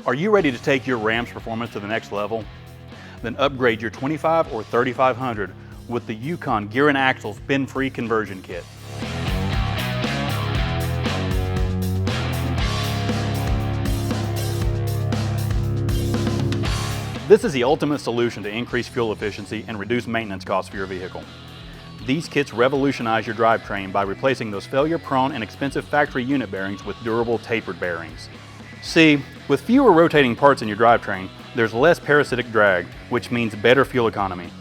Are you ready to take your Ram's performance to the next level? Then upgrade your 25 or 3500 with the Yukon Gear and Axle Spin-Free Conversion Kit. This is the ultimate solution to increase fuel efficiency and reduce maintenance costs for your vehicle. These kits revolutionize your drivetrain by replacing those failure-prone and expensive factory unit bearings with durable tapered bearings. See, with fewer rotating parts in your drivetrain, there's less parasitic drag, which means better fuel economy.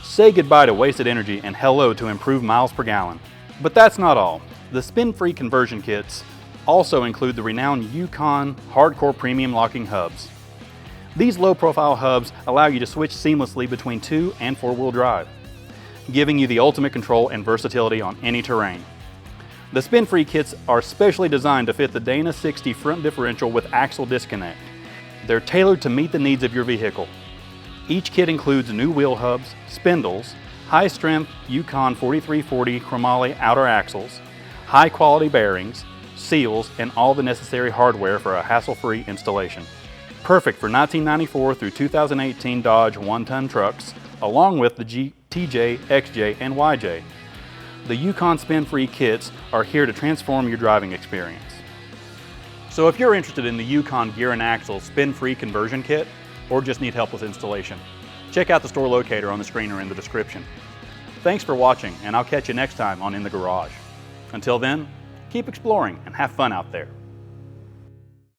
Say goodbye to wasted energy and hello to improved miles per gallon. But that's not all. The spin-free conversion kits also include the renowned Yukon Hardcore Premium Locking Hubs. These low-profile hubs allow you to switch seamlessly between 2- and 4-wheel drive, giving you the ultimate control and versatility on any terrain. The spin-free kits are specially designed to fit the Dana 60 front differential with axle disconnect. They're tailored to meet the needs of your vehicle. Each kit includes new wheel hubs, spindles, high-strength Yukon 4340 chromoly outer axles, high-quality bearings, seals, and all the necessary hardware for a hassle-free installation. Perfect for 1994 through 2018 Dodge 1-ton trucks, along with the TJ, XJ, and YJ. The Yukon Spin-Free kits are here to transform your driving experience. So if you're interested in the Yukon Gear and Axle Spin-Free Conversion Kit, or just need help with installation, check out the store locator on the screen or in the description. Thanks for watching, and I'll catch you next time on In the Garage. Until then, keep exploring and have fun out there.